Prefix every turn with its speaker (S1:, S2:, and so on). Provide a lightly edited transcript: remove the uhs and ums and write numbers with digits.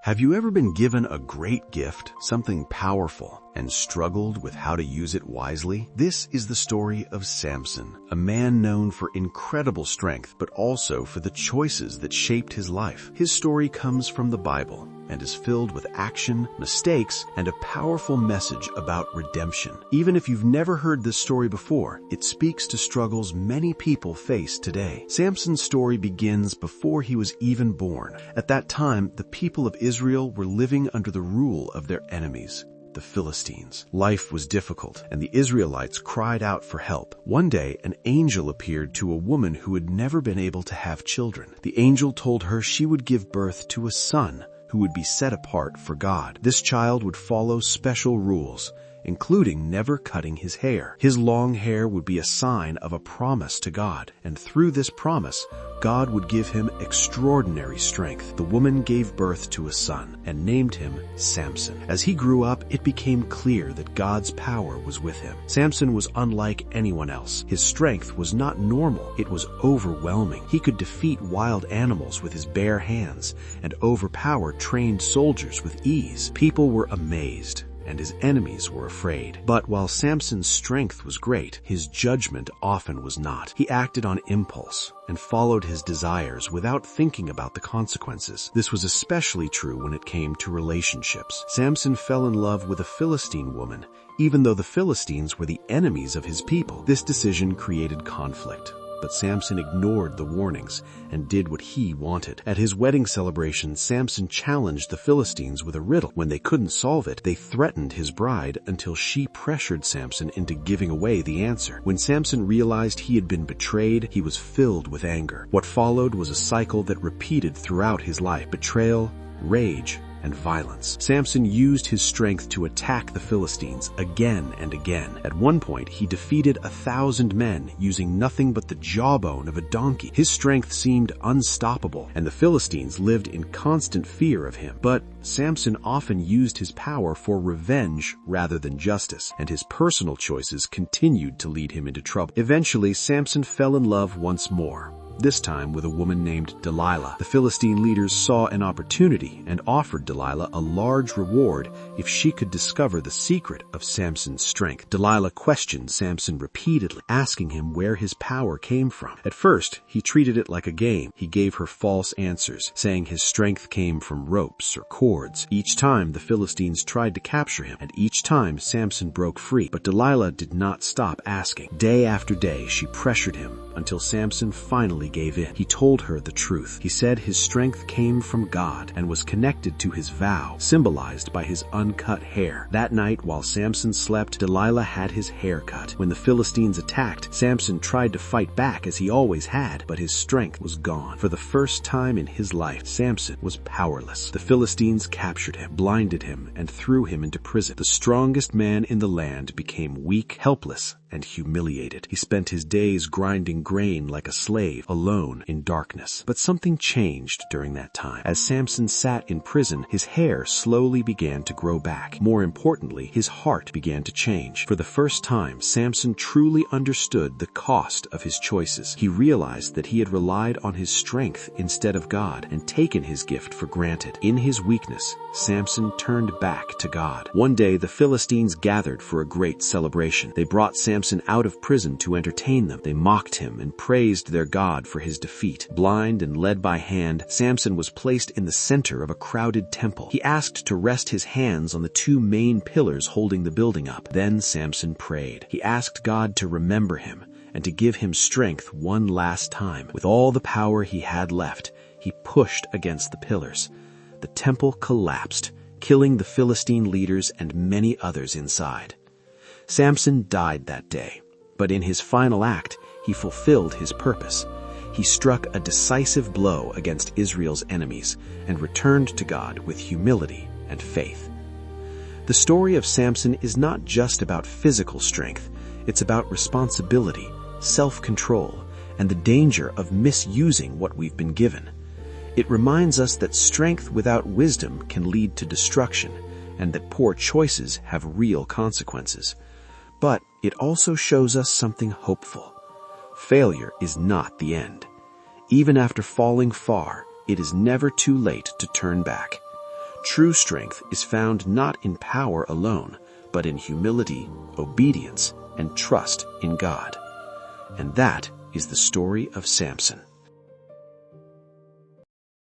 S1: Have you ever been given a great gift, something powerful, and struggled with how to use it wisely? This is the story of Samson, a man known for incredible strength, but also for the choices that shaped his life. His story comes from the Bible and is filled with action, mistakes, and a powerful message about redemption. Even if you've never heard this story before, it speaks to struggles many people face today. Samson's story begins before he was even born. At that time, the people of Israel were living under the rule of their enemies, the Philistines. Life was difficult, and the Israelites cried out for help. One day, an angel appeared to a woman who had never been able to have children. The angel told her she would give birth to a son who would be set apart for God. This child would follow special rules, including never cutting his hair. His long hair would be a sign of a promise to God, and through this promise, God would give him extraordinary strength. The woman gave birth to a son and named him Samson. As he grew up, it became clear that God's power was with him. Samson was unlike anyone else. His strength was not normal. It was overwhelming. He could defeat wild animals with his bare hands and overpower trained soldiers with ease. People were amazed, and his enemies were afraid. But while Samson's strength was great, his judgment often was not. He acted on impulse and followed his desires without thinking about the consequences. This was especially true when it came to relationships. Samson fell in love with a Philistine woman, even though the Philistines were the enemies of his people. This decision created conflict, but Samson ignored the warnings and did what he wanted. At his wedding celebration, Samson challenged the Philistines with a riddle. When they couldn't solve it, they threatened his bride until she pressured Samson into giving away the answer. When Samson realized he had been betrayed, he was filled with anger. What followed was a cycle that repeated throughout his life: betrayal, rage, and violence. Samson used his strength to attack the Philistines again and again. At one point, he defeated 1,000 men using nothing but the jawbone of a donkey. His strength seemed unstoppable, and the Philistines lived in constant fear of him. But Samson often used his power for revenge rather than justice, and his personal choices continued to lead him into trouble. Eventually, Samson fell in love once more, this time with a woman named Delilah. The Philistine leaders saw an opportunity and offered Delilah a large reward if she could discover the secret of Samson's strength. Delilah questioned Samson repeatedly, asking him where his power came from. At first, he treated it like a game. He gave her false answers, saying his strength came from ropes or cords. Each time, the Philistines tried to capture him, and each time Samson broke free. But Delilah did not stop asking. Day after day, she pressured him until Samson finally gave in. He told her the truth. He said his strength came from God and was connected to his vow, symbolized by his uncut hair. That night, while Samson slept, Delilah had his hair cut. When the Philistines attacked, Samson tried to fight back as he always had, but his strength was gone. For the first time in his life, Samson was powerless. The Philistines captured him, blinded him, and threw him into prison. The strongest man in the land became weak, helpless, and humiliated. He spent his days grinding grain like a slave, alone in darkness. But something changed during that time. As Samson sat in prison, his hair slowly began to grow back. More importantly, his heart began to change. For the first time, Samson truly understood the cost of his choices. He realized that he had relied on his strength instead of God and taken his gift for granted. In his weakness, Samson turned back to God. One day, the Philistines gathered for a great celebration. They brought Samson out of prison to entertain them. They mocked him and praised their God for his defeat. Blind and led by hand, Samson was placed in the center of a crowded temple. He asked to rest his hands on the two main pillars holding the building up. Then Samson prayed. He asked God to remember him and to give him strength one last time. With all the power he had left, he pushed against the pillars. The temple collapsed, killing the Philistine leaders and many others inside. Samson died that day, but in his final act, he fulfilled his purpose. He struck a decisive blow against Israel's enemies and returned to God with humility and faith. The story of Samson is not just about physical strength. It's about responsibility, self-control, and the danger of misusing what we've been given. It reminds us that strength without wisdom can lead to destruction, and that poor choices have real consequences. But it also shows us something hopeful. Failure is not the end. Even after falling far, it is never too late to turn back. True strength is found not in power alone, but in humility, obedience, and trust in God. And that is the story of Samson.